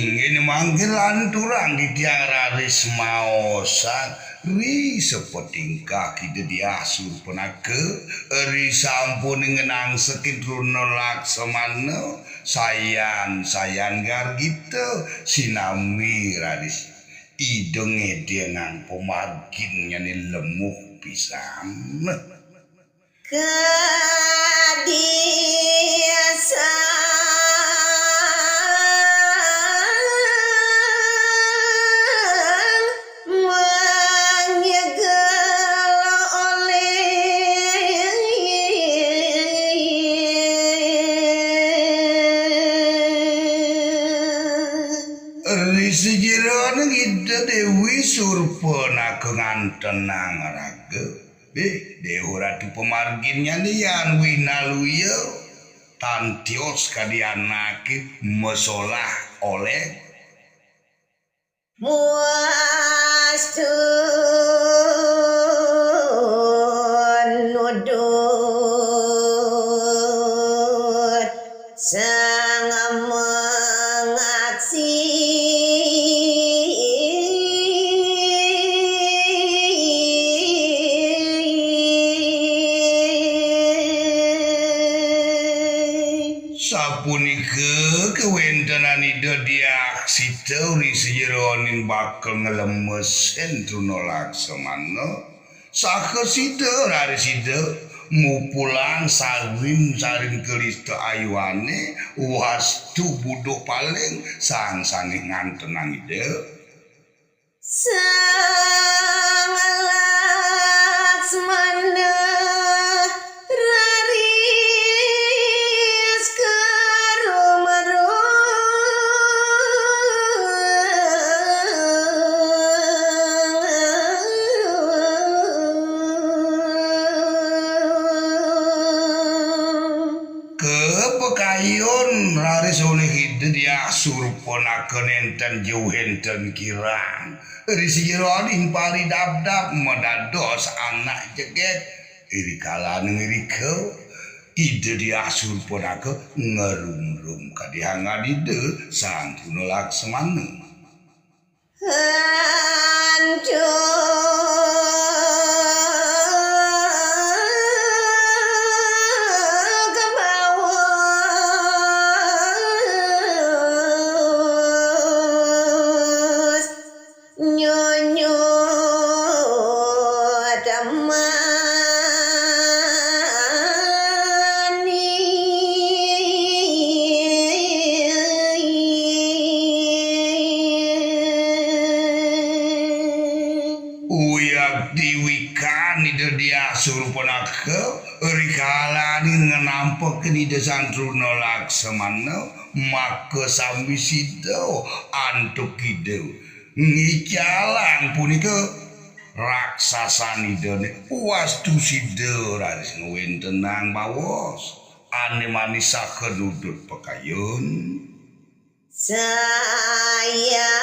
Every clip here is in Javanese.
ingin manggilan turang di tiara rismaosan ri sepetingkah kita diasur penake ri sampun ngenang sekit runo laksamana sayan gar gitu sinami radis idenge dengan pemarginnya ni lemuh pisan kadiasa Sejiran kita Dewi Surpana kengantenang raga Dewi Ratu Pemarginnya nian winaluya tantios kadianaki mesolah oleh muastun nudut sang mengaksi sapunika kewentenan ida diaksi teori sejeronin bakal ngelemes entuno laksamana saka sida rari sida mupulang sarin kelista ayuane wastu budok paling sang-sangi ngantenang ida sang laksmana raris kepekayon raris oleh ide diasur ponaken enten jauh enten kirang risi rodin pari dap medados anak jeget iri kalan ngirikau ide diasur ponaken ngerum kadihanga ide santun laksamana diwikan ide diasur ponake rikala ngenampok di desan truno laksamana maka sambi sido antuk ide ngicalang punika raksasan ide wastu sido raris ngwentenang bawos ane manis sakedudut pekayun saya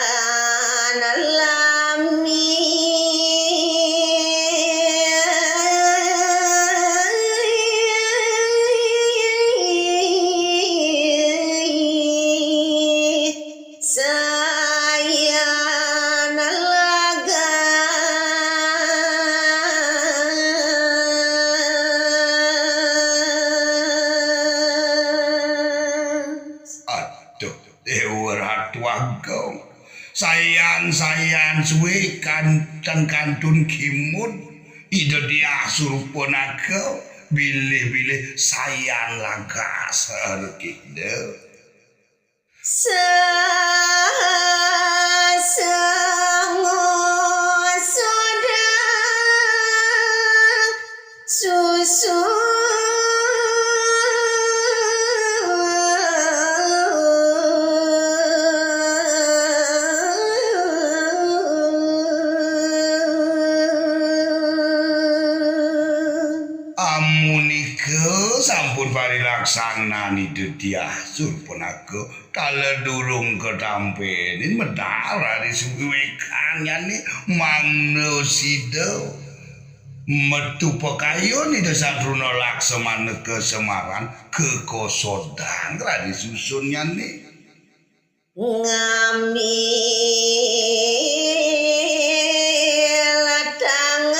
alami Dewa tuagong sayan suwe kantun kimut ide diasur ponake bilih-bilih sayan lagas harkide Sango sodang susu amunike sampun parilaksana Nidedia Surpanaka kala durung ketampenin medal dari suwiwekanyane Mangnosida metu pekayon di desa Truna Laksamana ke Semarang ke Kosodang radi susunnya nih ngambil tangan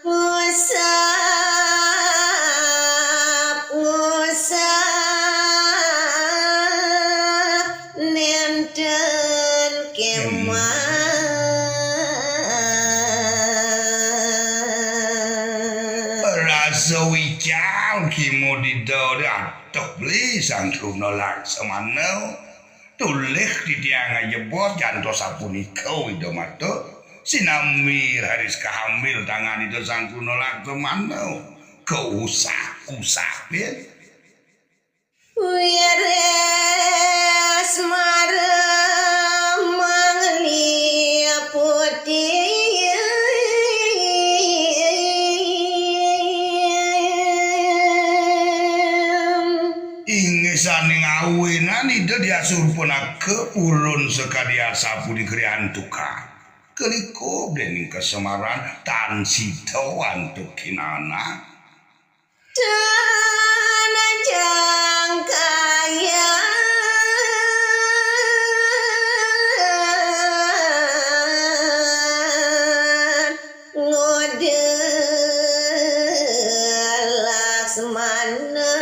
ngusap nenten kemah rasa wical kimo di dada atok beli sang Truna Laksamana tulih di tiang jebot jantos sapunika widomato sinamir haris kehamil tangan itu sang Truna Laksamana keusah ben Wires marem mangliputi ingesane ngawinan ide diasur punake ulun sekadia sapu di kriantuka keliko dening kesemaran tan sito antuk kinana tanah jangkaya ngode Laksmana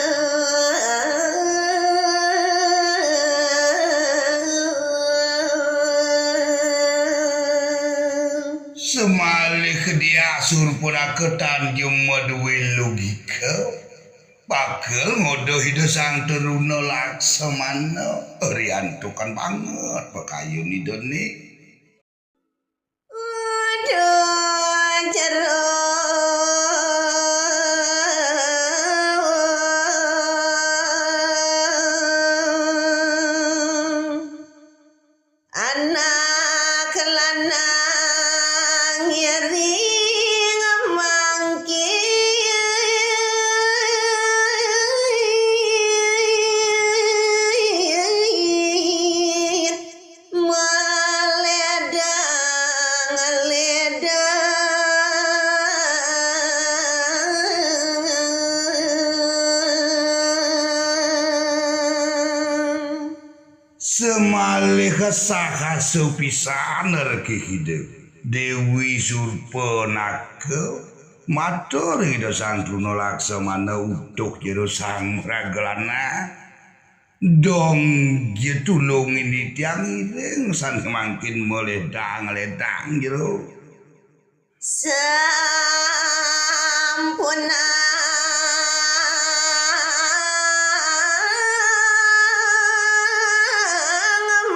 semalih dia surpunake tanjung maduwe logika bakal ngodohi sang Truna Laksamana riantukan banget pekayun idone Udah jero anak lanang nyering mangkir meledang semalih saha supisan reki hidup Dewi Surpanaka matur ida sang Truna Laksamana utuh jero sang ragelana dong dia tulungin di tiang iring san semakin meledang jero sampuna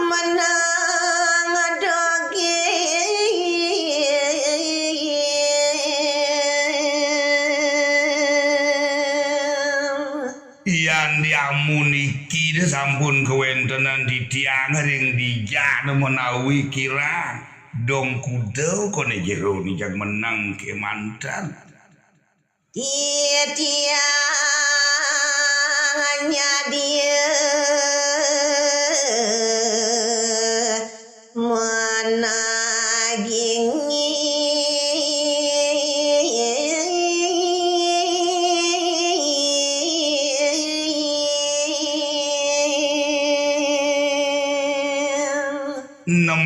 menang doge yang diamuniki sampun kewentenan di tiang ring dijana menawi kira dong kuda kone jero nijak menang ke mantan dia hanya dia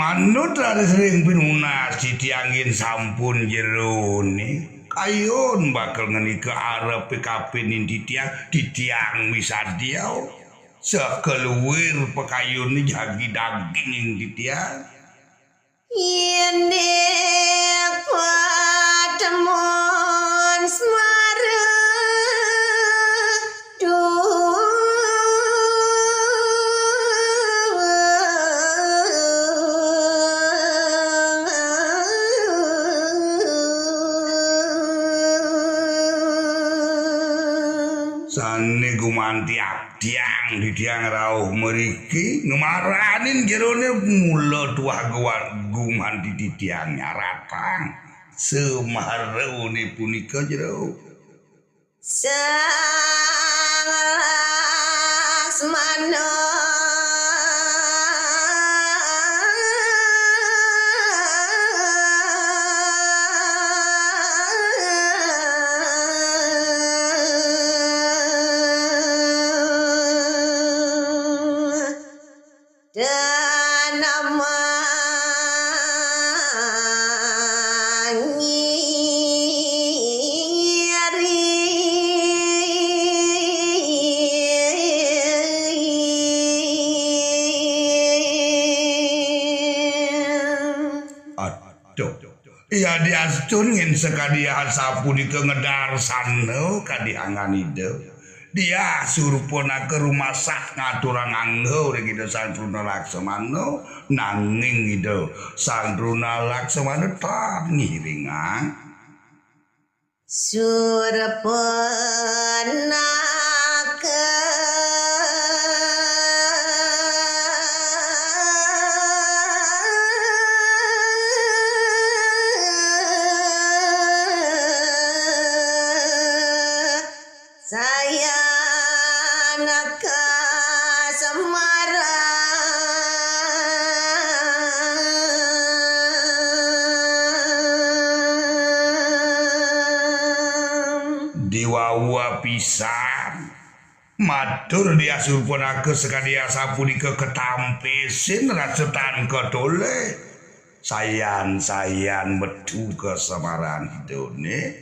manut ada sering pinunas di tiangin sampun jerone Kayun bakal ngeni ke arep PKP nin ditiang misadiau. Sekeluwir pekayun ni jagi daging yang ditiang. Yende kuatemon semara Sane gumanti abdiang di tiang rauh meriki ngemaranin jerone mula tuah gumanti di tiang nyaratang semareune punika jero Sang Lasmana dan aduh iya diastungin sekadian sapu di kengedar sana kadiangan ide dia suruh pona ke rumah sak ngaturang anggo gitu Sandruna Laksamana nanging itu Sandruna Laksamana tak ngiringan Surpanaka sayang ka semara diwawa pisan matur dia surponake sekadia sapunika ketampesin racetan ketole sayan metu kesamaran hidone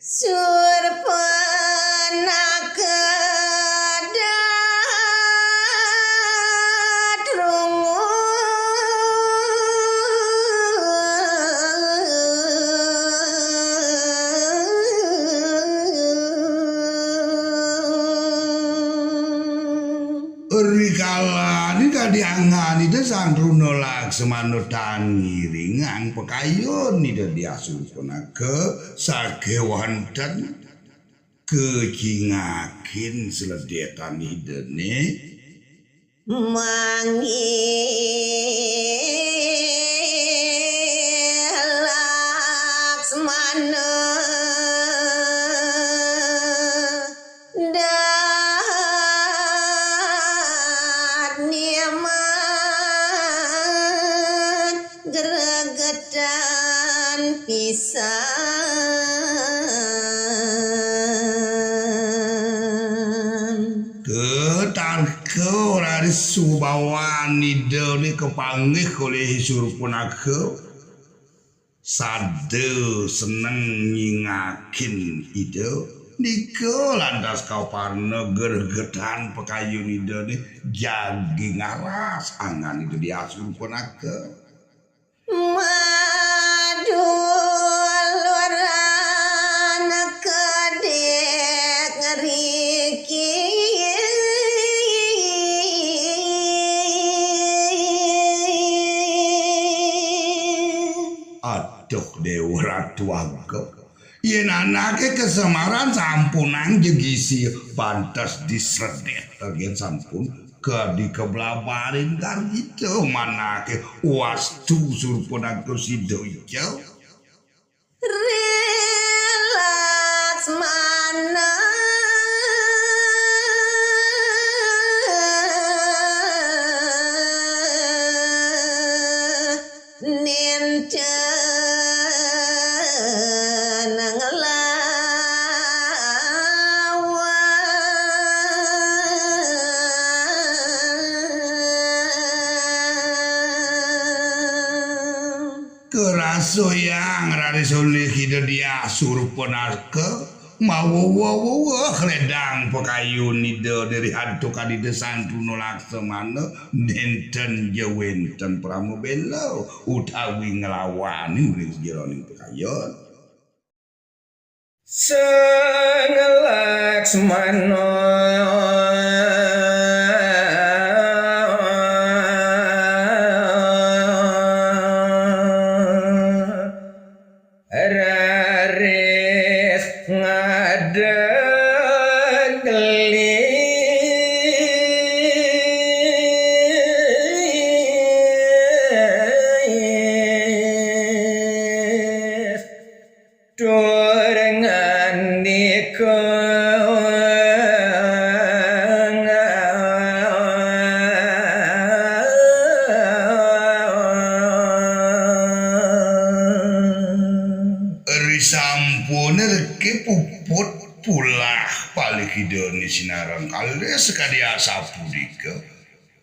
Surpanaka Rikala ni kadiangan itu Sandruna Laksamana tangiringan pekayun itu diasurpunake sagewonten kecingakin seledetan hidene manggil Laksmana dat niaman gregetan pisan ketarke ora disubawan idene kepanggih oleh surpunake sade seneng nyingakin ide nika lantas kauparna gergetan pekayun idene jagi ngaras angan itu diasurpunake Maduluran kedek ngeriki aduh dewa ratu agak yen anake kesemaran sampunang jegisi pantas disredet agen sampun di keblabarin kan gitu manake wastu surpunake sido ijo Relax mana nenten ngelawan soyang rari soleh hida dia suruh penarke mau kledang pekayun ide dari hantu kadide santu nolak semana nenten jewenten pramu belo utawi ngelawani uring jeroning pekayun Sang Laksmana raris ngadeglis turengan sampun reke puput pulah balik hidoni sinarang kali sekadia sapudika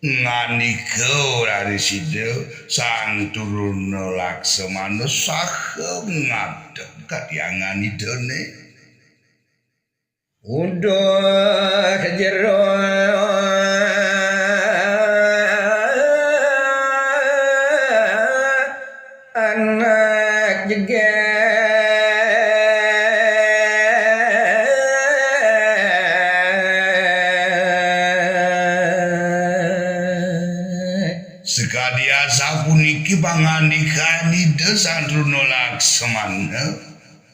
nganika dari sida sang turun laksamana saha ngadeg kadiangan idone udah jero anak jeger sekadia sapuniki pangandikani desandruna laksamana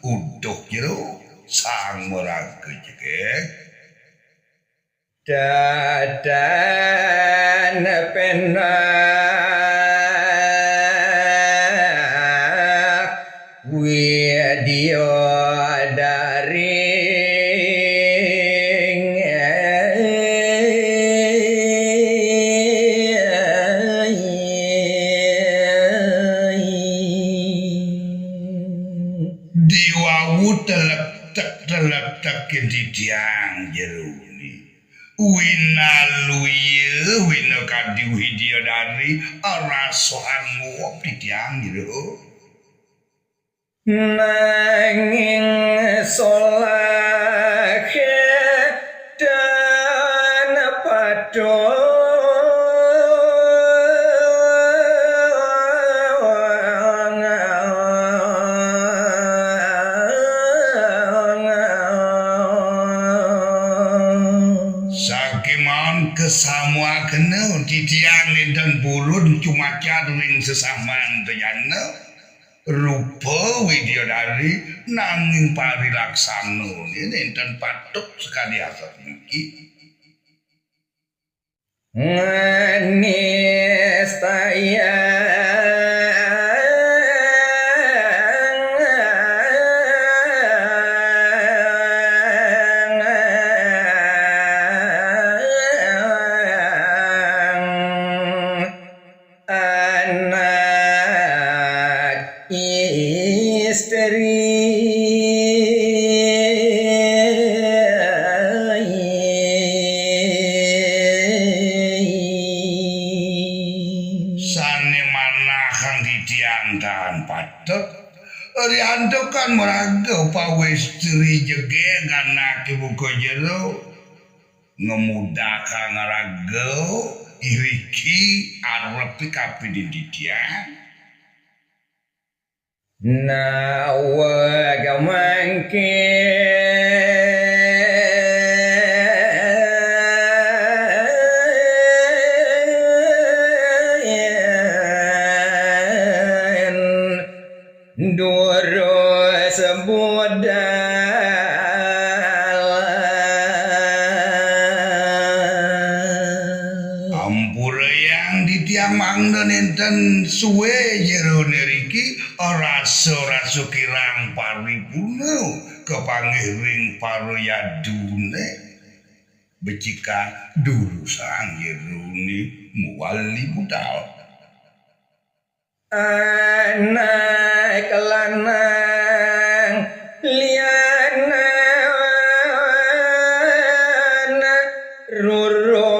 utuh jero sang meraga jegek dadan penak widya daring diwawu teletek kedidiang jeruni winaluye wina kadiu hidia dari arasohan nguwop didiang jero nanging solake dan padha sakiman kesamua kena didiang dan burun cuma caduing sesamaan teyana rupa widyadari nanging parilaksana ini dan patuk sekali asap iki manis anak istri sane manah kang didiang dan patuk Rianto kan meraga pawestri jege anak ibu kojero ngemudahkan ngaraga iriki arep kapi didiang nawa gamangke doro sebodal ampura yang ditiang mangda nenten suwe jero neriki rasa kirang paripurna kepangiring paroyadune becika dulu sang jeruni muwali budal anak lanang liana roro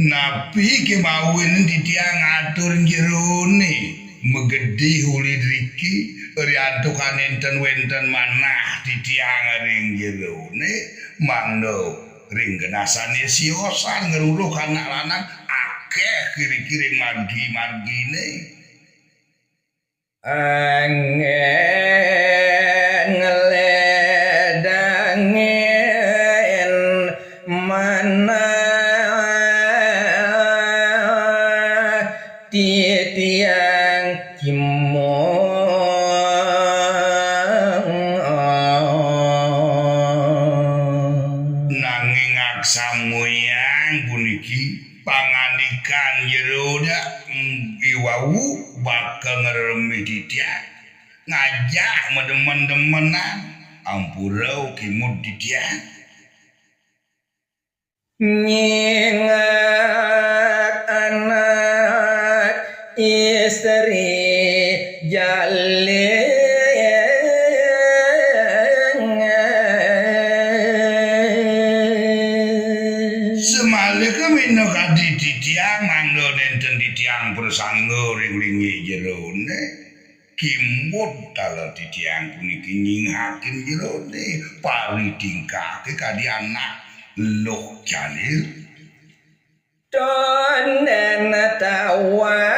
Nabi kemawin di tiang atur jerone megedi huli driki riantukan enten wenten manah di tiang ring jerone mando ring genasane siosan ngeruruh anak lanang akeh kiri-kiri margi-margine angin ngeledangin mana tiang kimo nanging aksamuyang puniki panganikan jeroda iwau bakal ngeremi didiak ngajak medemen-demenan ampurau kimut didiak nyingat anak istri jalin semalika mino kadi didiak mangdo nenten didiak bersanggo ring-ringi jerone kimut tala didiak puniki nyinghakin jerone pari tingkake kadi anak loh jalil donen tawang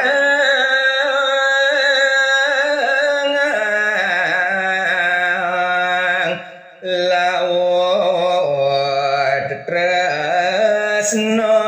laut tresno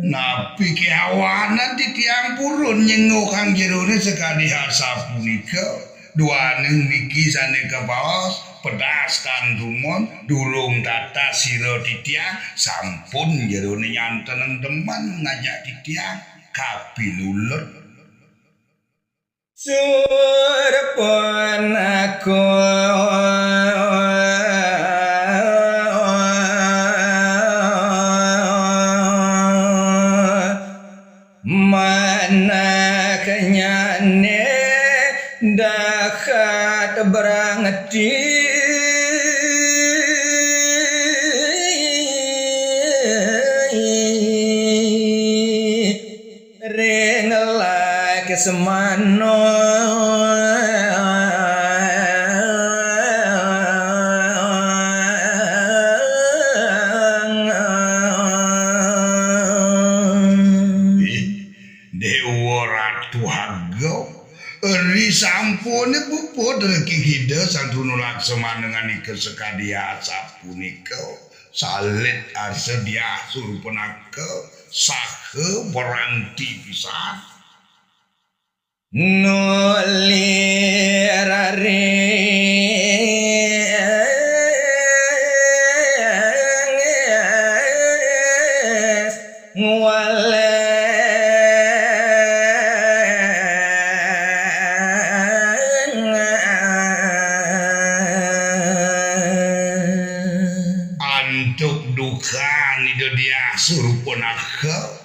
napi keawanan di tiang purun nyengo kang jerone sekali hasa punika duaneng niki sane kebaos pedas kan rumon durung tata sira di tiang sampun jerone nyanten demen ngajak di tiang kapilulut surpun aku mana kenyane dakat berangeti rengelai kesemano Dewa Ratu Harga eri sampune puput reki hida santunu laksamana nganika sekadia sapunika salit arsedia surpunaka sahe beranti pisan nulirare antuk dukan itu dia surpunaka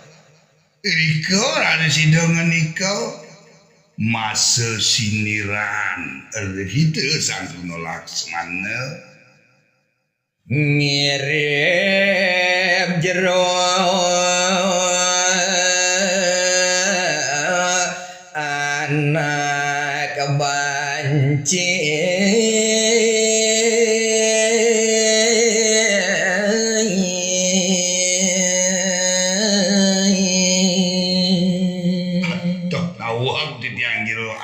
Iko ada sidangan Iko masa siniran erhita santuna laksamana mirip jero anak banci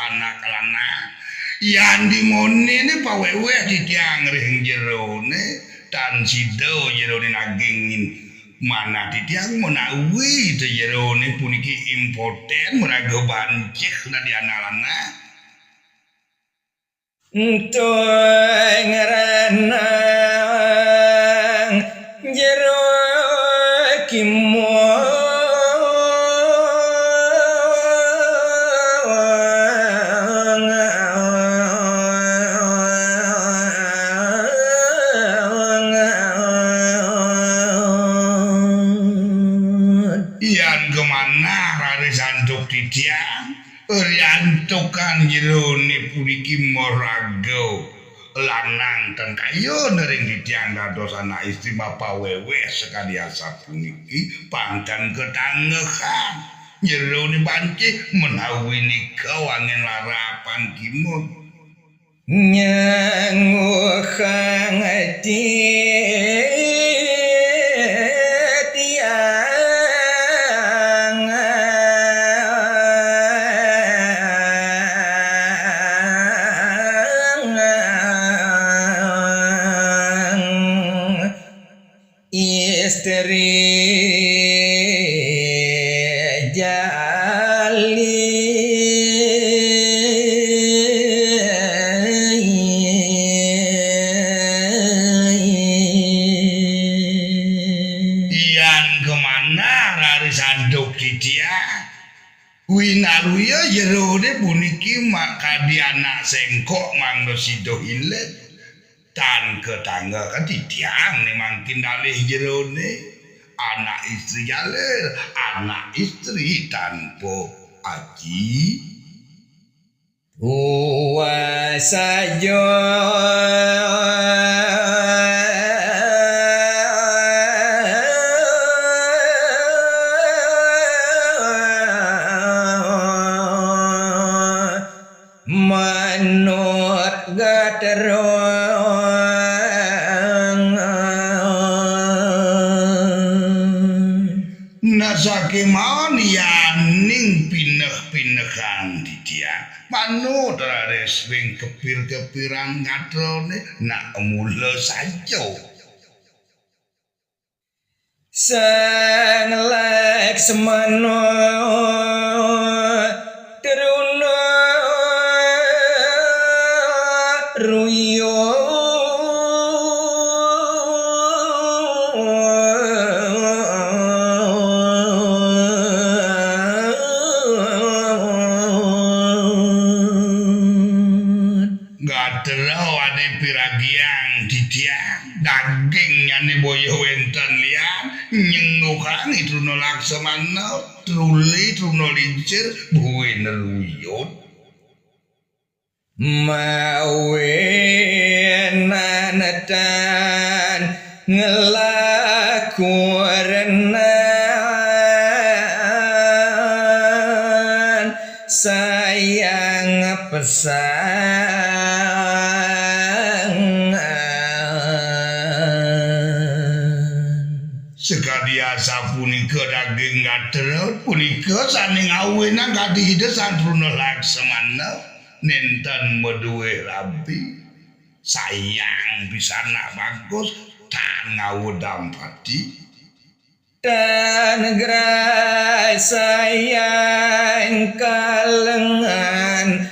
anak lanang yang dimone ne pawewe di tiang ring jerone tan sido jerone nagingin mana di tiang menawi de jerone puniki impoten menago bancik na di anak lanang entoy ngerenang jero kimo ian kemana rari santuk di tiang riantukan jerone puniki morago lanang ten kayu nering ditiang dados anak istri bapa wewe sekali asa puniki pangkan ketanggehan jero ni banci menawi nikah wangen larapan kimon nyanguhang istri ian kemana lari sanduk dia winaruya jerone puniki makadi anak sengkok mangdo sido hilet tan ketangga kan ditiang nih mangkin dalih jerone anak istri jalir anak istri tanpa aji saja manut nasake maon yaning pineh-pinehan didiang manut rares wing kepir-kepiran ngadrone nak mula saja sang laksmana teruna ruyo gaterau ane piragiang didiang dagingnya ne boyo wenten lian nyengukang itu no laksamana truli truno lincir buwe neruyot mawenanatan ngelakurenan sayang pesangan sekadiasa punika daging gaterau punika saning awenan kadihide santruno laksamana nenten meduwe rabi sayang bisana bagus tan ngawedam pati dan gerai sayang kalengan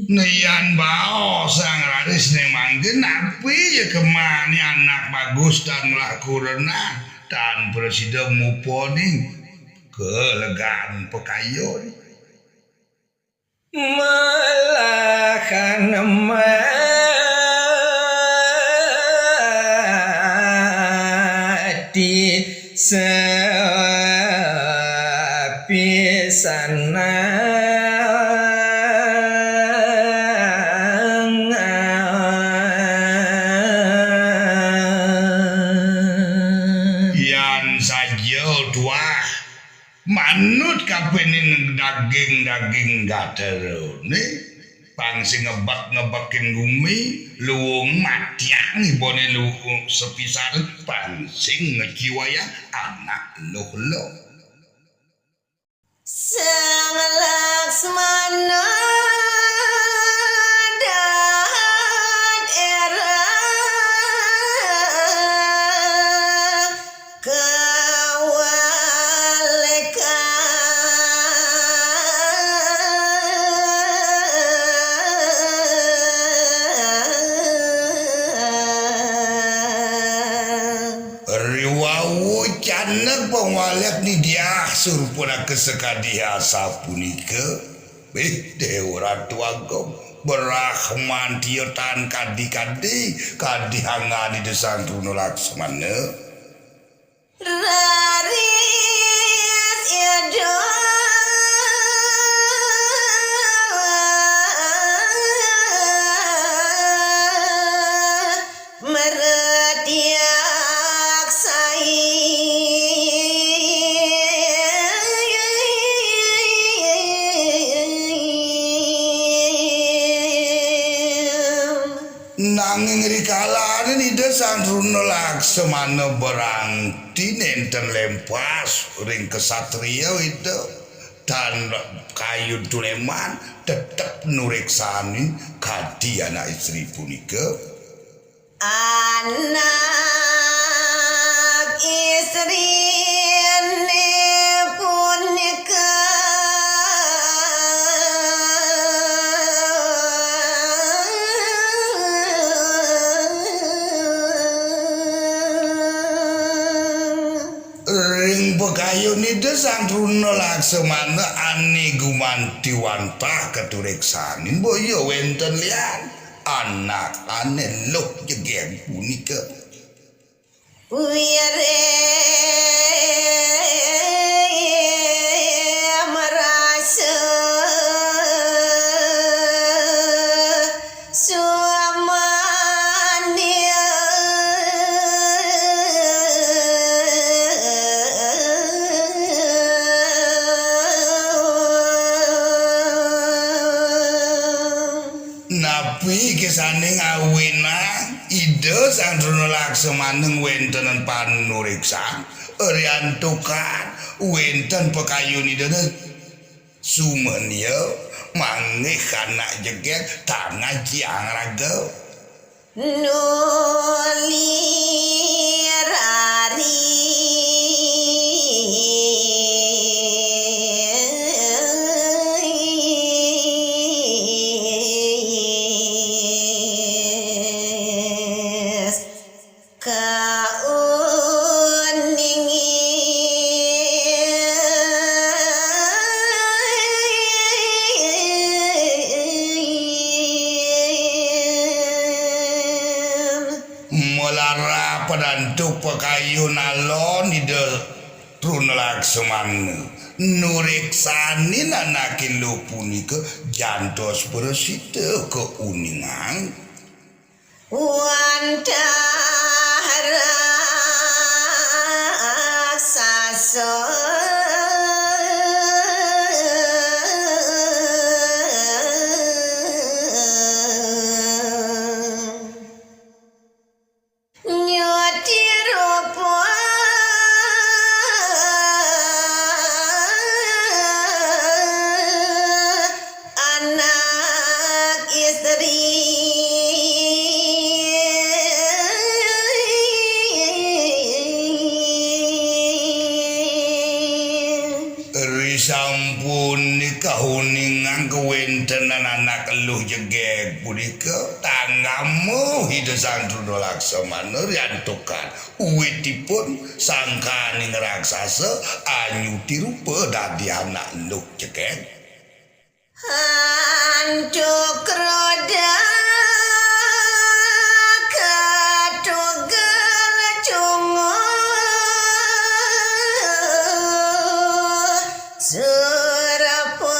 nian bao sang raris ne manggen api ya kemani anak bagus dan melaku renang dan presiden muponing kelegaan pekayon malahan mati sepisanangan yan saja tuah manut kapenin daging gaterau nih pangsi ngebak-ngebakin gumi luung matiang ibone luung sepisan pangsing ngejiwaya anak lo sang laksmana dan era riwawu canek pengwalek ni dia surpuna kesekadia sapunika dewa ratu agam berahman tiotan kadi-kadi kadihangani desan truno laksamana Sandruna Laksamana berangti nenten lempas ring kesatria itu dan kayu tuleman tetep nureksani kadi anak istri punika anak istri punika ring pekayun itu Sandruna Laksamana ane gumanti wantah ketureksanin boyo wenten lian anak ane luk jegeng punika wire merasa suamanya napi kesane ngawina ide Sandruna Laksamana wenten panureksan riantukan wenten pekayun ide sumenya mangih anak jegeng tanah jiang raga nulirari melara pedantuk pekayun alon ide Truna Laksamana nureksanin anak lo punika jantos bersita keuningan wantara saso nyotir rupa anak istri sampun kahuningan kewentenan anak eluh jegeg punika tanggamu hidup Sandruna Laksamana riantukan uitipun sangkaning raksasa anyuti rupa dadi anak eluh jegeg hancuk roda katugal cungo surapanake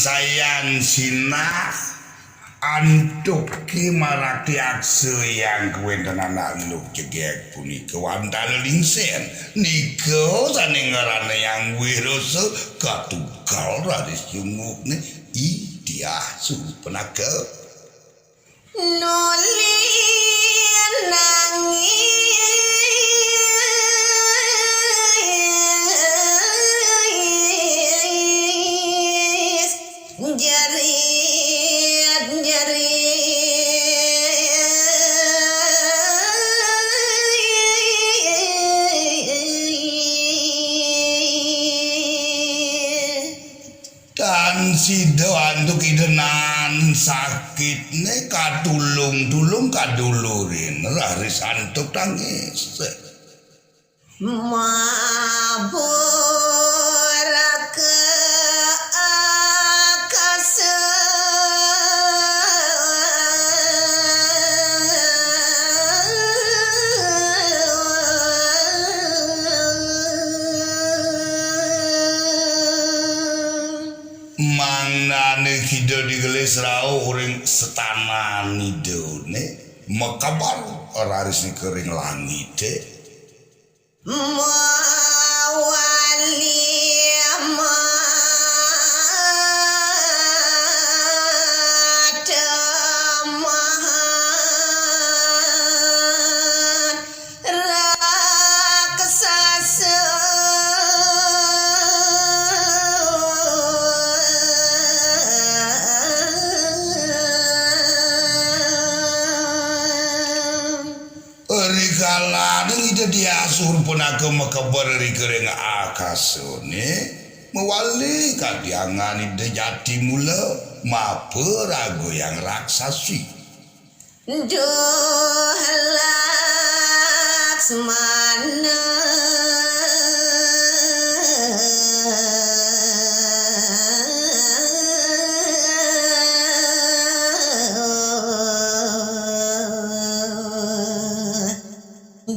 sayan sinah antuk ki marati akse yang kewenten anak lu jegek punika wantane lingsen nika sanengarane yang wirasa katugal raris jungukne idiah supenaka nulir nangis dan sido antuk idenan sakitne katulung-tulung kadulurin raris antuk tangis mabur ke akasa mangnane kido digelis rau ring setanan idone mekabar raris ni kering langite mawali mademahan raksasa Rikala itu dia asur pun aku makabari kering akasone mewali kadiangan ide jati mula maperago yang raksasi. Duh Laksmana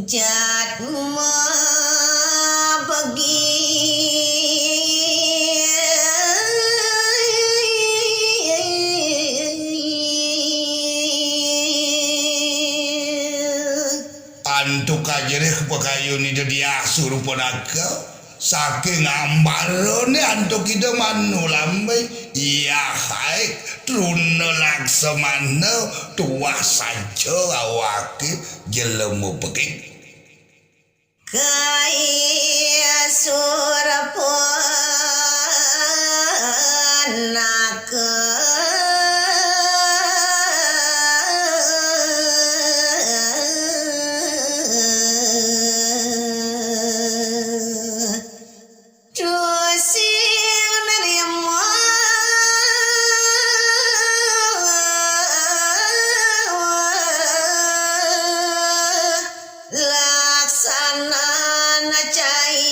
Jatma bagi Antuk kajereh pekayun itu dia asur pun aku saking ambarone antuk itu manu lambai iya hai truna laksamana tua saja awake jelemu pekik Kaya surapanaka Tusing nerima laksana cai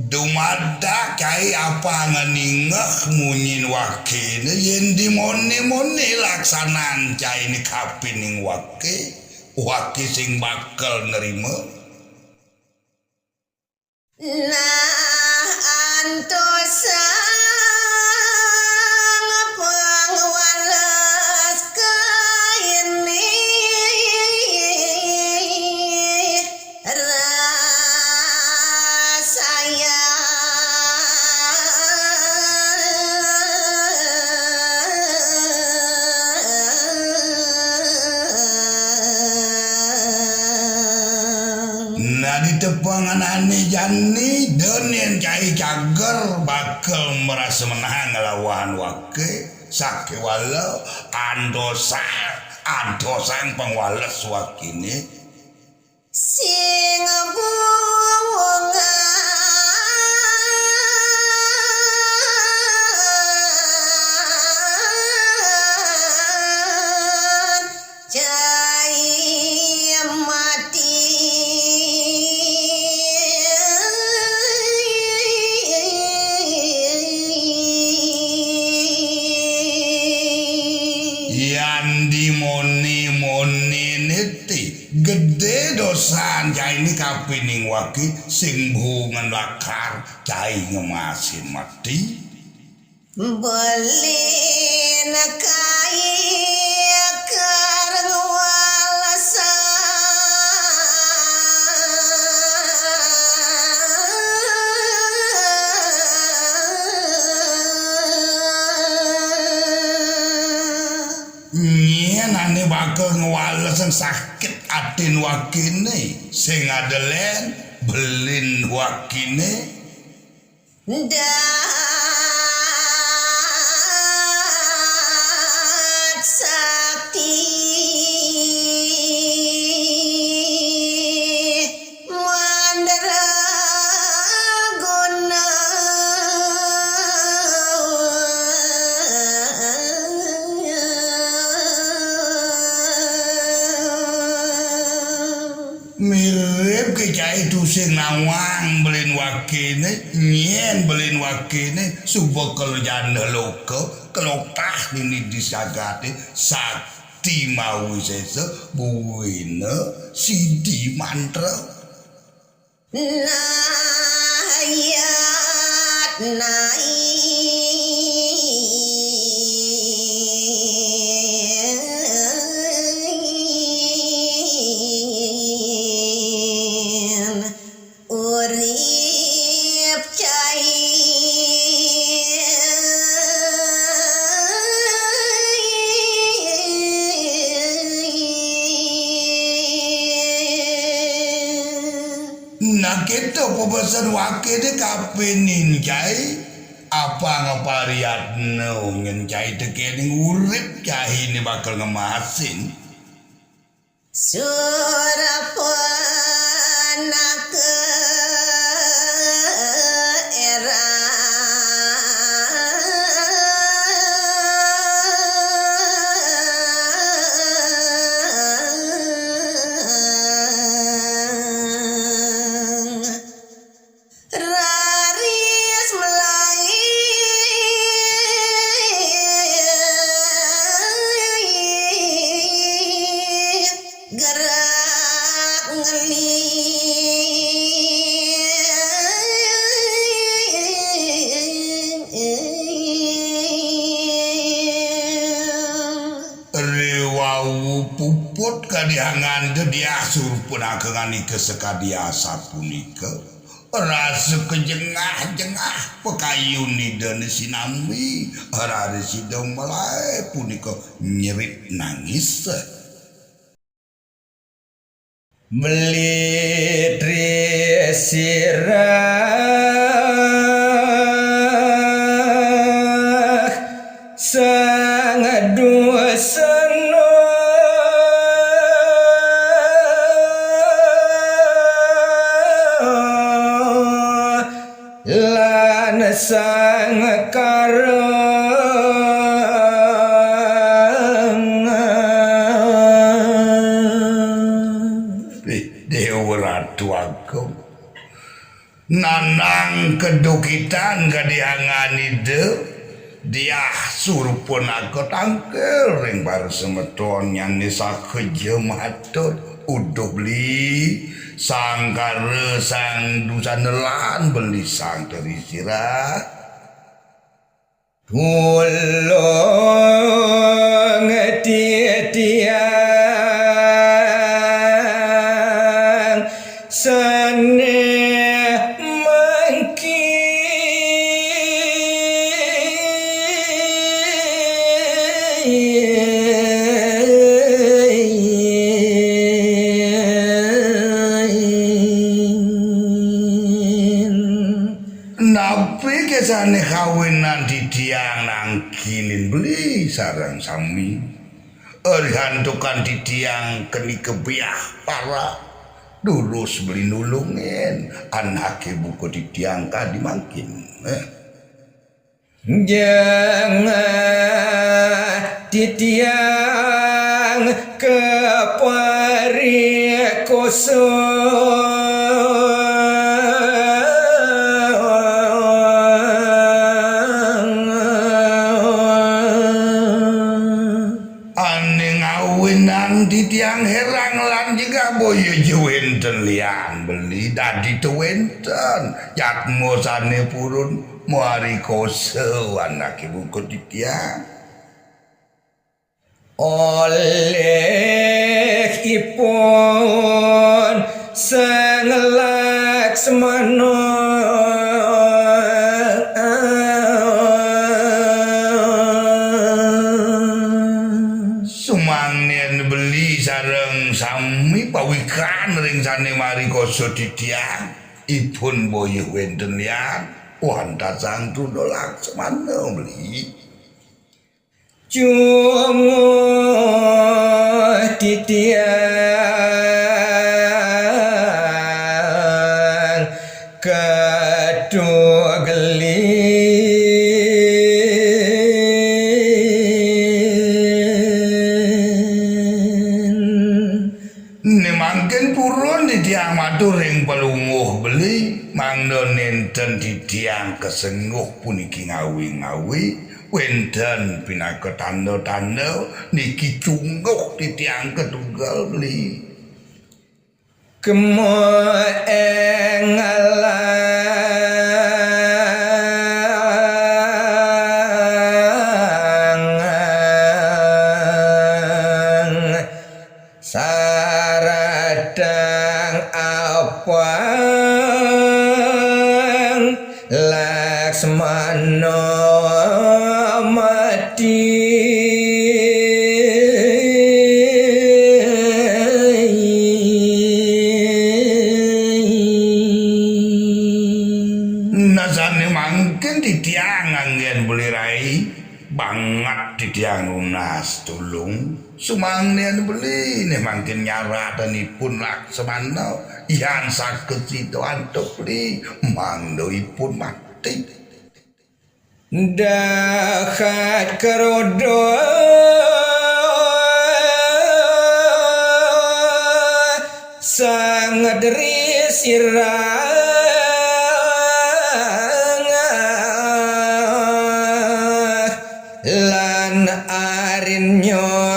dumada kai apa nganingah munyin wakene yen dimone-mone laksanan cai ni kapining wake sing bakal nerima Nah antosang pangwalas kaini rasaya nah di tepangan aneh jani dan yang cai cager bakal merasa menang lawan wake sake walau andosang pengwalas wakini sing bunga cai mati yang dimoni-moni niti gede dosan cai ini kapining waki sing bungan lakar cai ngemasin mati beli kaya karang walasa nyen ane bakal ngewales yang sakit atin wakine sing adelen belin wakine Dat sakti mandraguna mirip ke cai tusing nawang belin wakine nyen belin wakine subakal janda loko kelokah ini disagate sakti mawi sesa buwina sidi mantra Nayat nain urip Nah kita pepesan wakil de kapenin cai apa ngapariat no ngen cai tekening urip cai ini bakal ngemasin. Surapana ke era raris melai gerak Rewau puput kadihangan de dia surpun akengani kesekadia sapunika. Rasa kejengah-jengah pekayun ni dan sinami rada sidang malai punika nyerit nangis. Melitri sirah sangat dusana lan sang Dewa Ratu Agung nanang kedukitan kadihangani de dia surupun aku tangkel ring baru semeton yang nisa kejem hatut udah beli sang kare sang dusa nelan beli sang dari sirah tulung tiang sane napi kesane kawinan di tiang nangkinin beli sarang sami erhantukan di tiang keni kebiah para lulus beli nulungin anak buku di tiang kadi mangkin jangan titiang kepari di tiang herang lan juga boyo juwenten liang beli dadi tuwenten jatmo sane purun muari koso anak ibu di tiang oleh ipun sang Laksmana sumangnen beli sareng sami pawikan ring sane mari koso di tiang ipun boyo wenten liang wanta sang Tuna Laksmana beli cungu titiang kadugeli mangken purun di tiang matur ring pelunguh beli mangdo nenten di tiang kesenguh puniki ngawi-ngawi wenten pinaka tanda-tanda niki cungguh di tiang ketunggal beli kemo engalan Nasane mangken ditiang anggen belirai banget ditiang lunas tulung sumangnean beli nih mangken nyaratanipun Laksamana yan saged sida antuk beli mangdoipun mati dahat kerodo sangat risirah lan arinyo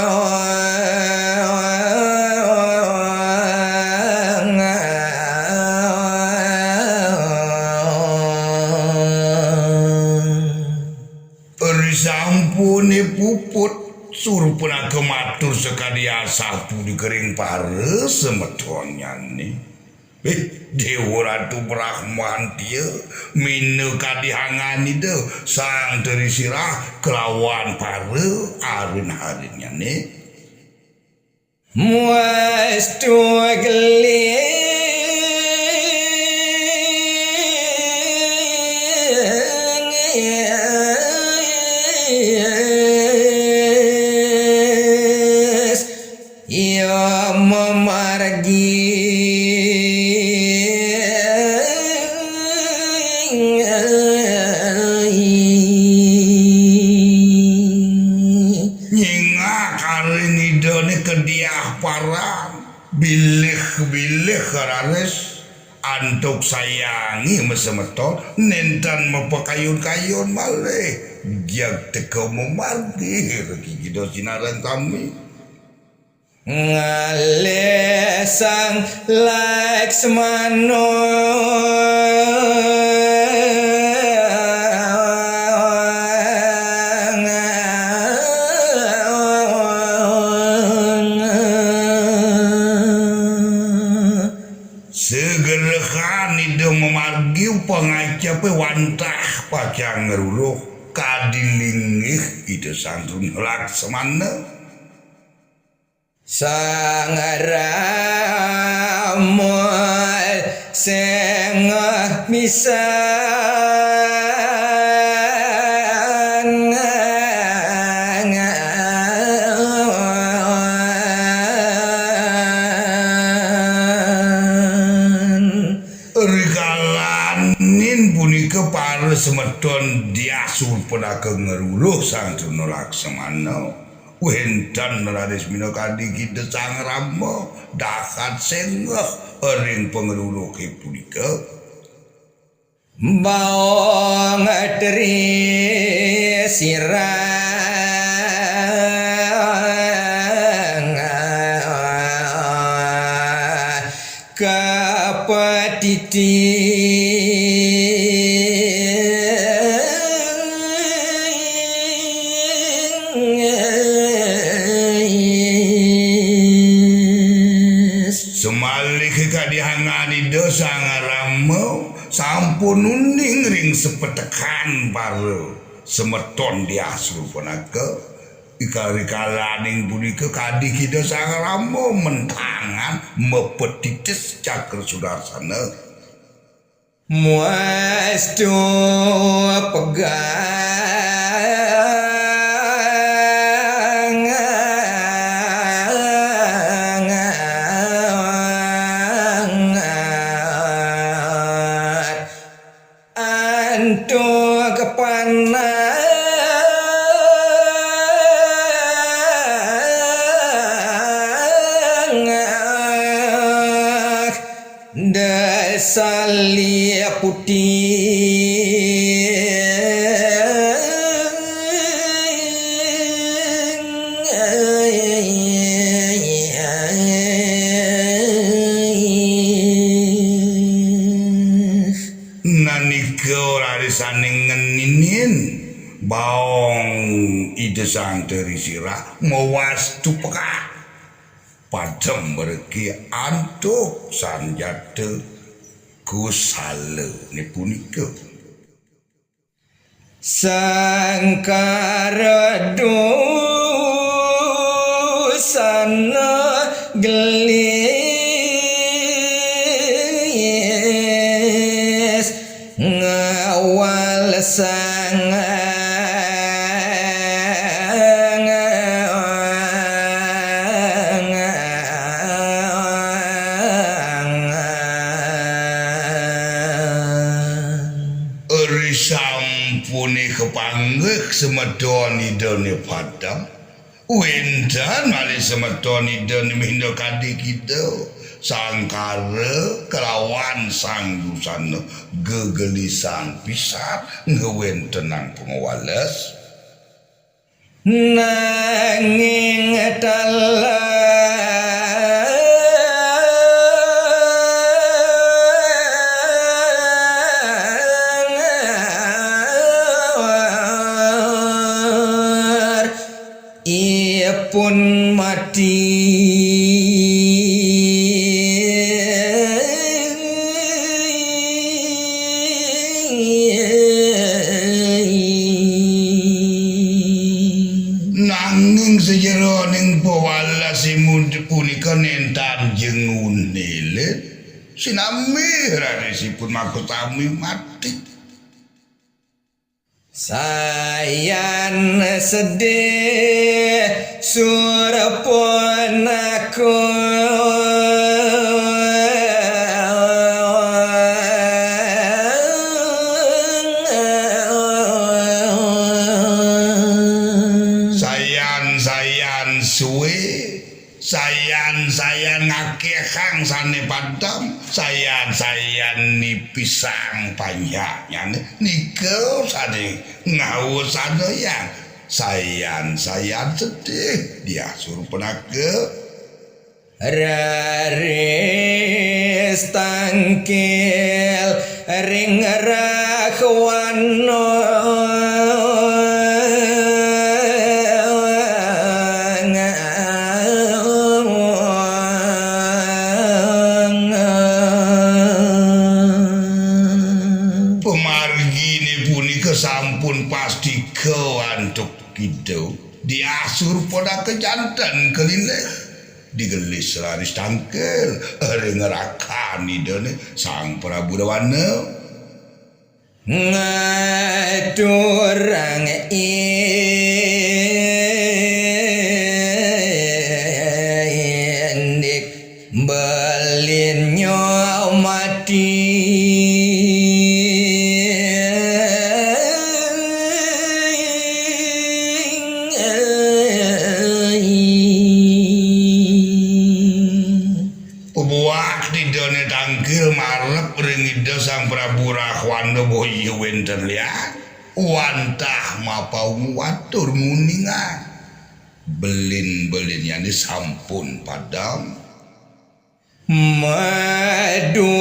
sampune puput suruh punaga matur sekali asal di kering pare semetonnya nih Dewa Ratu Brahman dia mine kadihangani de sang dari sirah kelawan pare arin-arinnya nih muastu geli ia memargi kediah parang bilih-bilih karanes antuk sayangi mesemeton nentan mepekayun-kayun malih jak teko memargi kikido sinaran kami ngalih sang Laksmana segerakan ide memargi pengacape wantah pacang ngeruruh kadilingih ide santun Laksamana sang ramal sing misan rikalanin punika para semedon diasur penaga ngeruruh santun Laksamana Wendan neraris minokadi kita sang rama dakat sengah ering pengeruruki punika baong dari sirang kepediti semalik kadihangani dosa ngaramo sampun uning ring sepetekan pare semeton diasur punaga ikarikalaning punika kadi kita sang ramo mentangan mepetitis cakra sudarsana muastu pegang antuk kepanang dasali saning ngeninin baong ide sang dari sirah mawastu peka padem mergi antuk sanjate kusale ni punika sangkara dosana gelis ngawal sampune kepanggih semedoni dene padam wendan malih semedoni dene mindo kadi kita sangkara kelawan sang dusana gegelisan pisan ngewentenan pengawales nanging pun mati nanging sejeroning powalasimun punika nentan jengun nilit sinami rarisipun makutami mati sayan sedih surapun aku sayan suwe sayan ngakehang sane padam sayan nipisang panjangnya nikel sane ngawur sadoyang sayan sedih dia suruh penake raris tangkil ring rakhwano sampun pasti kewantuk gitu diasur pada kejantan kelileh digelis laris tangkel ngerakani dene sang Prabu Dawana ngaturang indik belinyo mati marep ringida sang Prabu Rahwana boyo wenten liat wantah mapaung watur muningan belin-belin yang disampun padam madu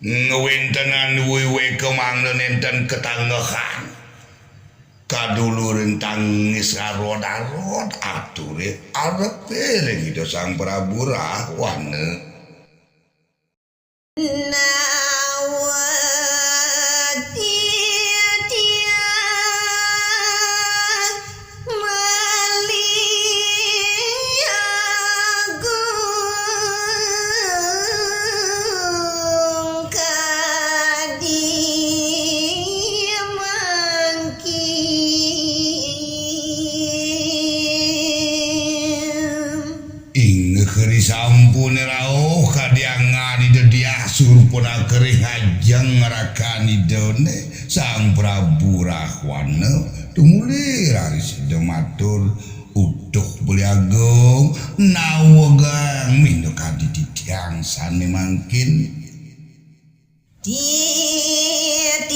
ngewentenan wiwe kemanglen enten ketanggehan kadulureun tangis arod-arod ature arepe gitu sang Prabu Rahwana sampun rauh kadiang lajeng ngrakani dene Sang Prabu Rahwana tumuli raris matur utuh beli agung nawagang minukadi ditiang sane mangkin tiang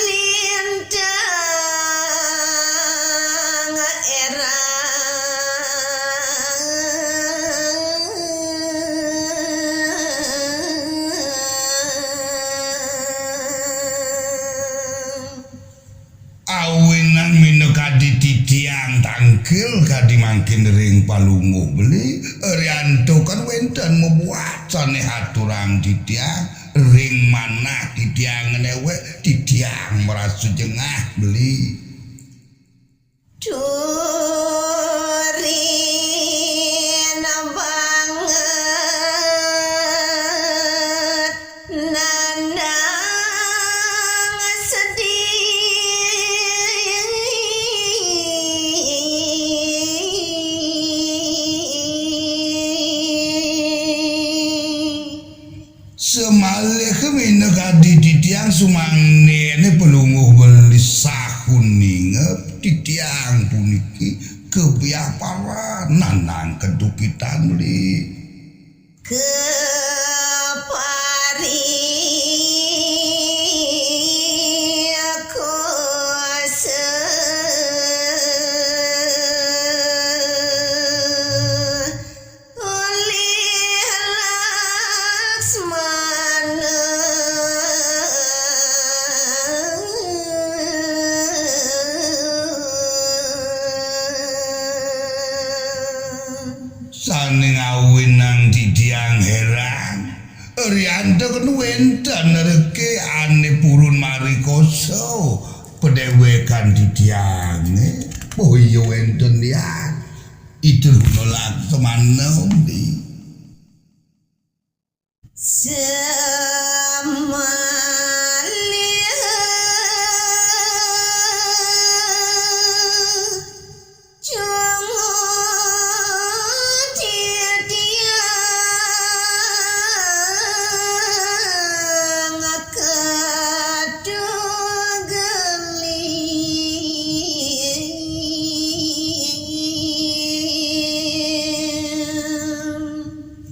lintang era awinan minukadi titiang tangkil kadi mangkin ring palunguh beli rianto kan wenten membuatane haturang titiang ring manah titiang newe titiang merasu jengah beli Durin banget nandang sedih semalih minukadi titiang sumangne pelunguh beli sahuning titiang puniki kebiaparan nanang kedukitan beli kepari aku oleh Laksmana saning awinang titiang herang rianto kan wenten reke ane purun marikoso pedewekan titiange boyo wenten liat itu nolak teman di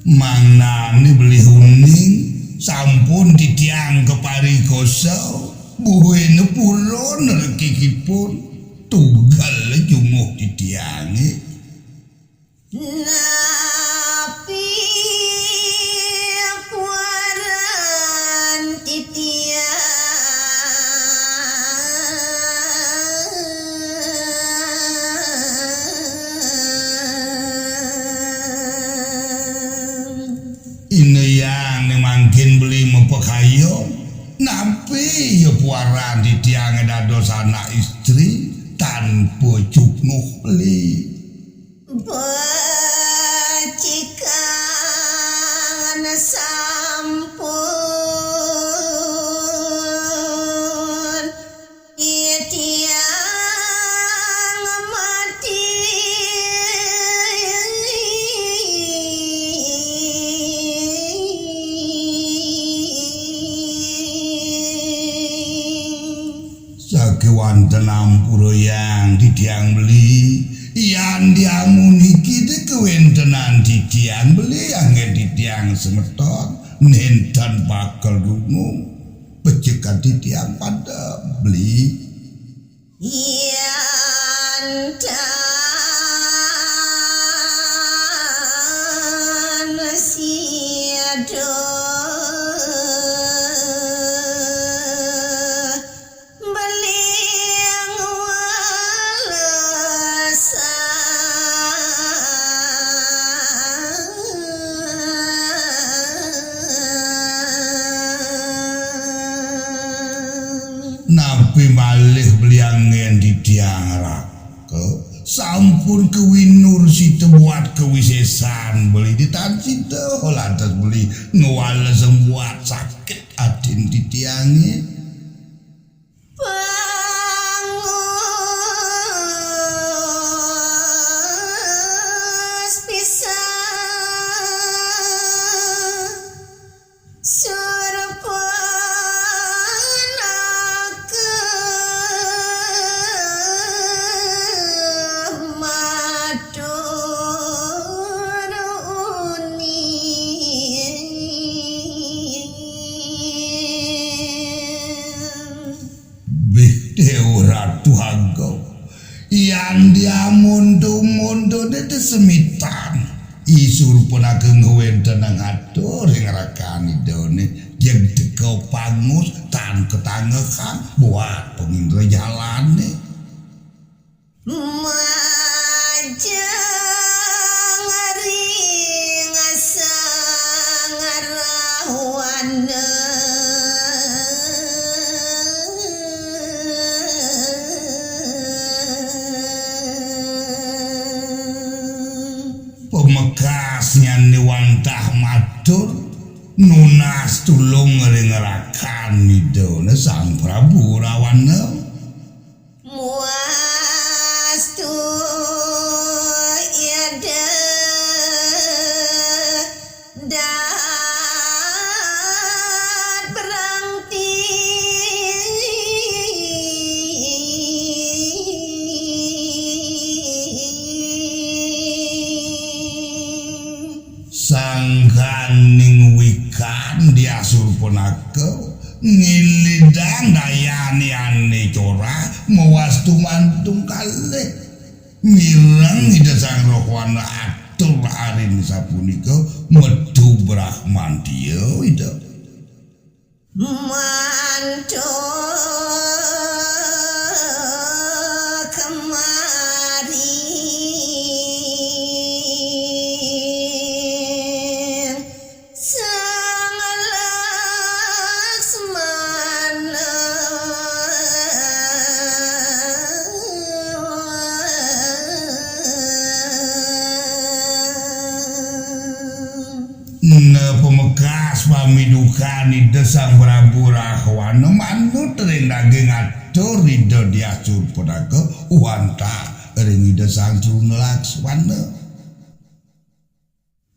manani beli huning sampun titiang keparikoso buhene pulon rekikipun tunggal jumuh titiange napi puaran titiang ini yang mangkin beli mempekayo nampi ya puaran titiange dados anak istri tanpa cuknuh beli bacikan sampun tiang mati sakewanten ampura yang titiang beli yang diamuniki de kewentenan titiang beli yang titiang semeton nenten bakal dungu pecekan titiang pada beli yantan siado beliang walasan napi malih beliangen titiang rake sampun kewinur si tebuat kewisesan beli ditansi teh lantas beli ngewala sembuat sakit adin titiange pangus pisah Surpanaka Dewa Ratu Hagau yang dia mundu-mundu dede semitan isur pun ageng ngewenten nang atur yang rakani done yang dekau pangus tan ketangekan buat pengindra jalane majang ring asang rawana pemekasnya niwantah matur nunas tulung ngerakan idone Sang Prabu Rawana muastu yada dat berangti sangganing wikan diasur punake ngilidang dayani ane cora mewastu mantung kalih mireng ida Sang Rohwana atur arin sapunika medu Brahmantya ida manto kemari sang Laksmana na pemekas pamidukan ida Sang Prabu Rahwana manut ring daging atur ida diasur punake uwanta ring ida Sang Laksmana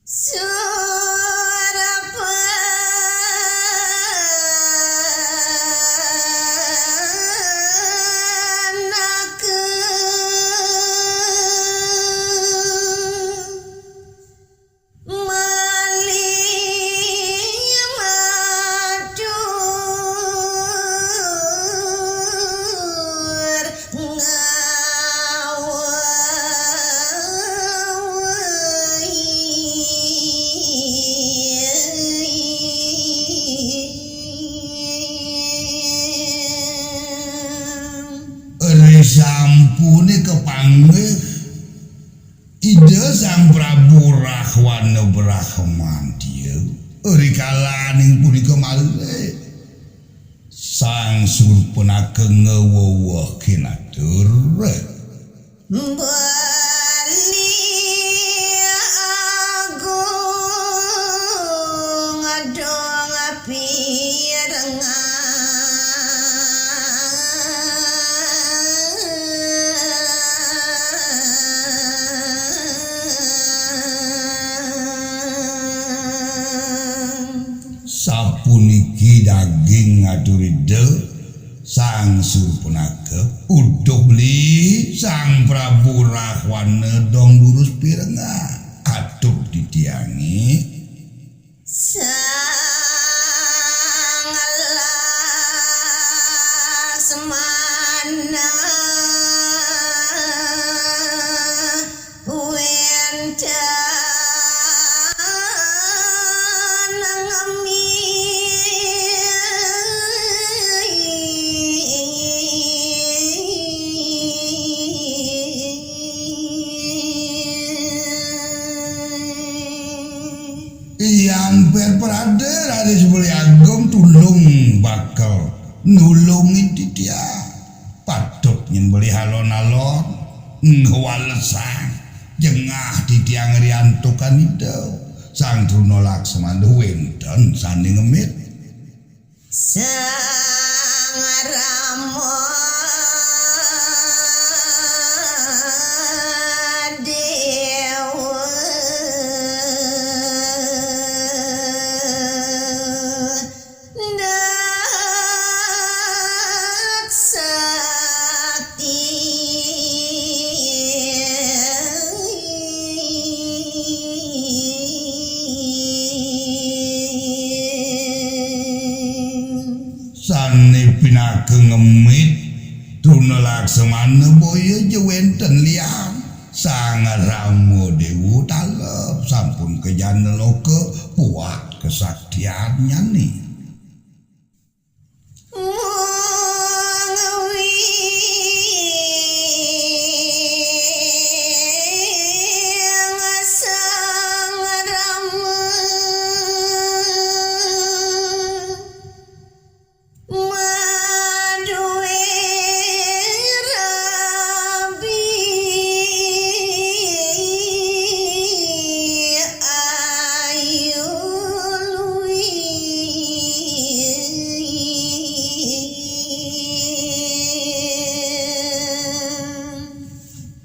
Surapanaka matur sampune kepanggih ida Sang Prabu Rahwana Brahmantya rikalaning punika malih Sang Surpanaka ngeweweh kinatur Bali agung adong pirengan sapuniki daging ngaturida Sang Surpanaka uduh beli Sang Prabu Rahwana dong lurus pirengan atur ditiangi Sang Laksmana yang berperada dari sebelah agong tulung bakal nulungi dia patut nyen beli halon-alon ngewalesan jengah tiang riantukan itu Sang Laksmana wenten sani ngemit Sang Rama Dewa sane pinake ngemit tuna laksamana boyo jewenten liang sang Rama Dewa talep sampun kejana loka puat kesaktiannya nih.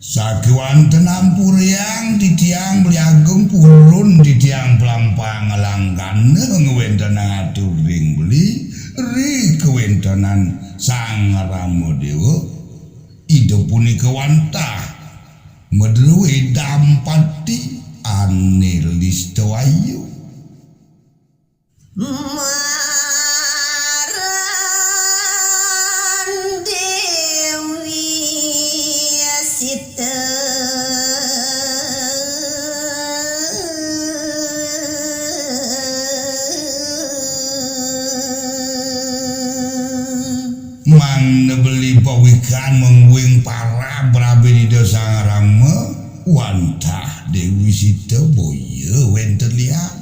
Sakiwanten ampuriang di tiang beliageng purun di tiang pelampang langgan ngewenten aturing beli ri kewentenan Sang Rama Dewa ida punika wantah medruwe dampati ane listawayu mang nebeli pawikan mengwing para brabe di Sang Rama wantah Dewi Sita boyo wenten liang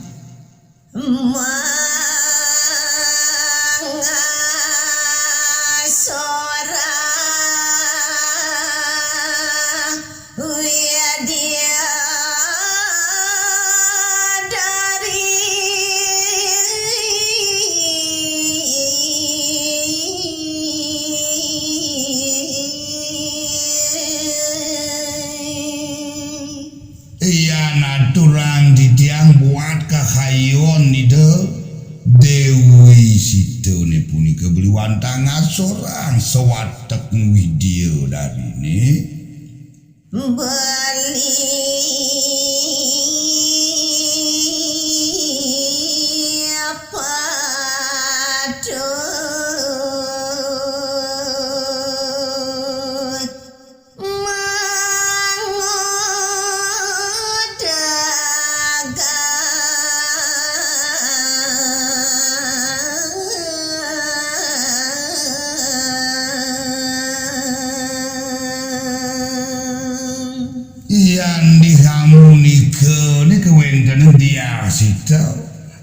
naturang di tiang buat kahayon ide Dewi Sita ne punika beli wantang sorang sewatek video dari ne beli apa yang dihamunika ni kewenten dia Sita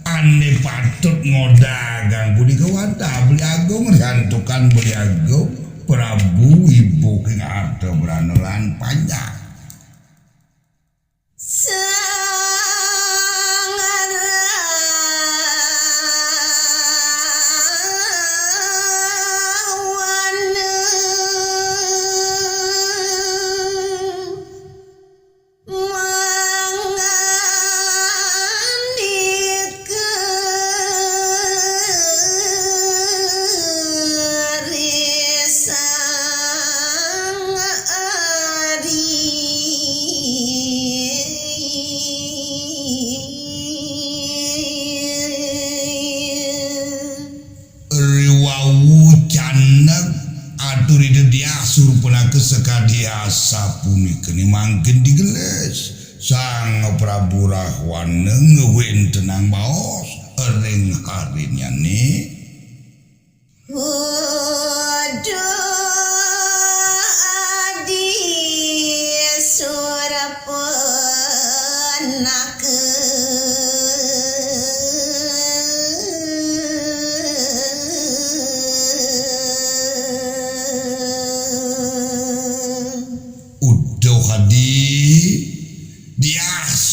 ane patut ngodagang punika wantah beli agung riantukan beli agung Prabu Ibu King Arta Branelan panjang surpunake sekadiasa punika mangken digeles Sang Prabu Rahwana ngewenten nang baos ering harinya nih adi surapunake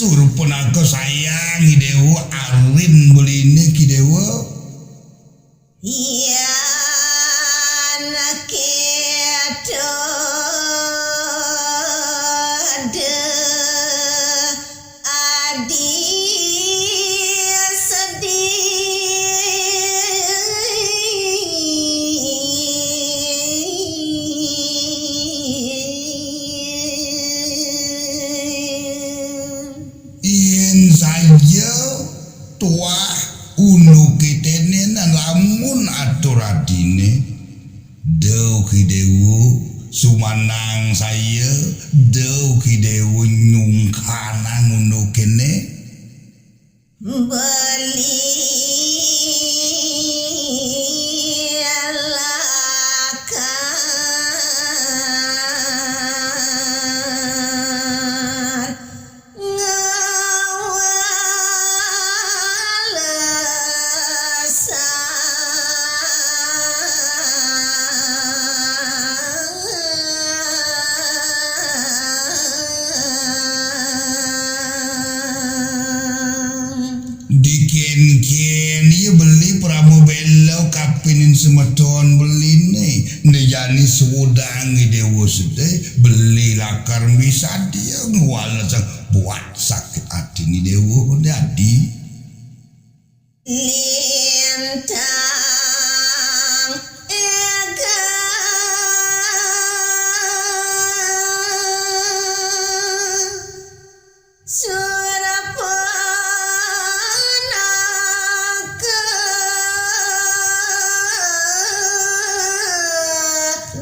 surpunake sayang Dewa arin beline Ki Dewa saya deu kidewo nyungkana ngono kene belilakan diken-ken ieu beli Prabu Belo kapinin semeton beli nih nejani sewudang dewa sedeh beli lakar bisa dia ngwala buat sakit hati ni dewa dadi lintang ega surapanaka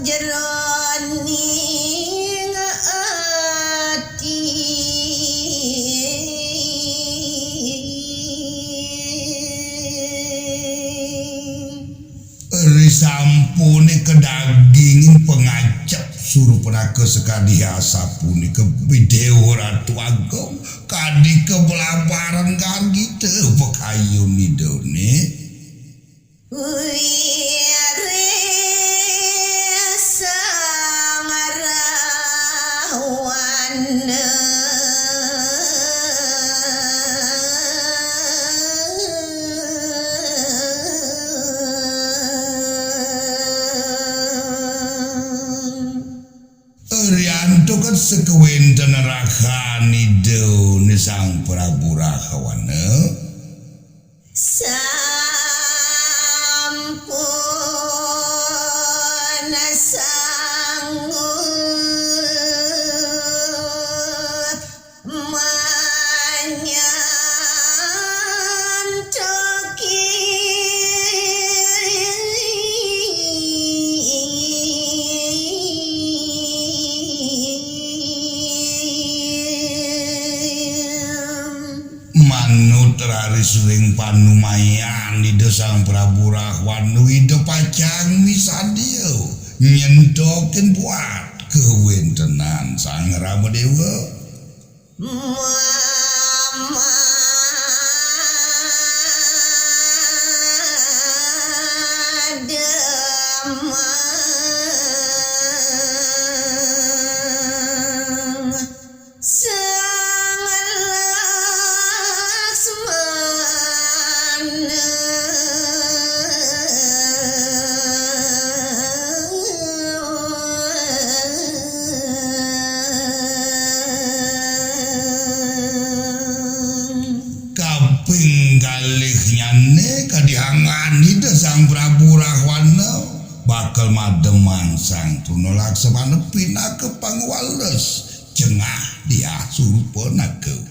jeroning ati risampune kedagingin pengacap suruh penaka sekadi asapune ke video ratu agung kadi ke pelaparan kan gitu pekayun ni done wiri sangarawana Rianto kan sekewenten rakani done sang Prabu Rakawana sampun sanggup manyantoki manut rari sering panumayan di sang Prabu Rahwana ide pacang misadio nyentokin buat kewentenan sang Ramadewa pinggalihnyane kadihangani sang Prabu Rahwana bakal mademang sang Tuna Laksamana pinaka pangwales cengah dia surupa nake